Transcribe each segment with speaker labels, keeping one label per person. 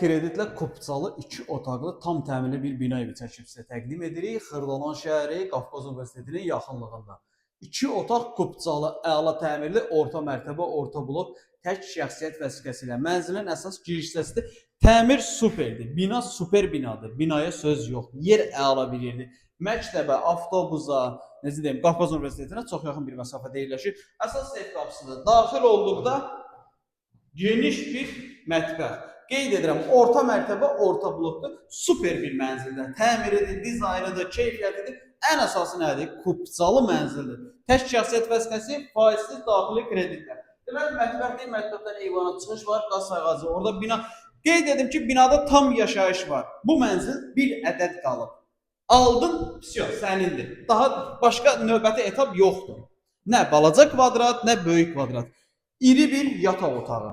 Speaker 1: kreditlə Kopçalı 2 otaqlı tam təmirli bir bina evi çəkib sizə təqdim edirik. Xırdalan şəhəri Qafqaz Universitetinin yaxınlığında. 2 otaq Kopçalı, əla təmirli, orta mərtəbə, orta blok, tək şəxsiyyət vəsiqəsi ilə. Mənzilin əsas giriş hissəsidir. Təmir superdir. Bina super binadır. Binaya söz yox. Yer əla bir yerdir. Məktəbə, avtobusa, necə deyim, Qafqaz Universitetinə çox yaxın bir məsafədə yerləşir. Əsas ev qapısıdır. Daxil olduqda geniş bir mətbəx. Qeyd edirəm, orta mərtəbə, orta blokdur. Super bir mənzildir. Təmiridir, dizaynıdır, keyfiyyətidir. Ən əsası nədir? Kopçalı mənzildir. Tək şəxsiyyət vəsiqəsi, faizsiz daxili kreditlər. Deməli, mətbəx deyil, mətbəxdən eyvana çıxış var, qaz sayğacı. Orada bina. Qeyd edim ki, binada tam yaşayış var. Bu mənzil bir ədəd qalıb. Aldın, pisiyo, sənindir. Daha başqa növbəti etap yoxdur. Nə balaca kvadrat, nə böyük kvadrat. İri bir yataq otağı.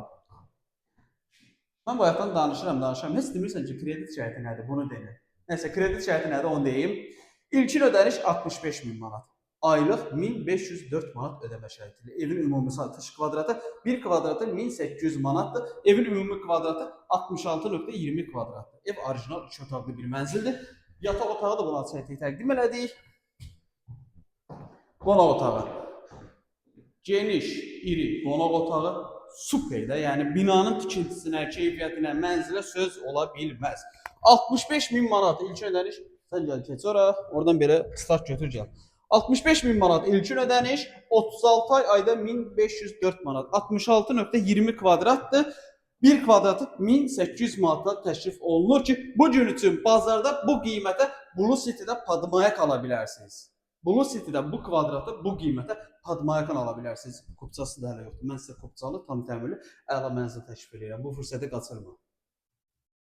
Speaker 1: Mən bu həyatdan danışıram. Heç demirsən ki, kredit şərti nədir? Bunu deyim. Nəysə, kredit şərti nədir? Onu deyim. İlkin ödəniş 65.000 manat. Aylıq 1504 manat ödəmə şərtilə. Evin ümumi satış kvadratı 1 kvadratı 1800 manatdır. Evin ümumi kvadratı 66.20 kvadratdır. Ev orijinal 2 otaqlı bir mənzildir. Yataq otağı da buna təqdim elədik. Qonaq otağı. Geniş, iri qonaq otağı. Superdə, yəni binanın tikintisinə, keyfiyyətinə, mənzilə söz ola bilməz. 65.000 manat ilkin ödəniş, sən gəl keç ora, oradan belə start götür gəl. 65.000 manat ilkin ödəniş, 36 ayda 1504 manat, 66.20 kvadratdır. 1 kvadratı 1800 manatla təklif olunur ki, bu gün üçün bazarda bu qiymətə Blue City-də padmaya qala bilərsiniz. Blue City-də bu kvadratı bu qiymətə padmayakan ala bilərsiniz. Kopçası da hələ yoxdur. Mən sizə Kopçalı tam təmirli əla mənzil təklif edirəm. Bu fürsəti qaçırma.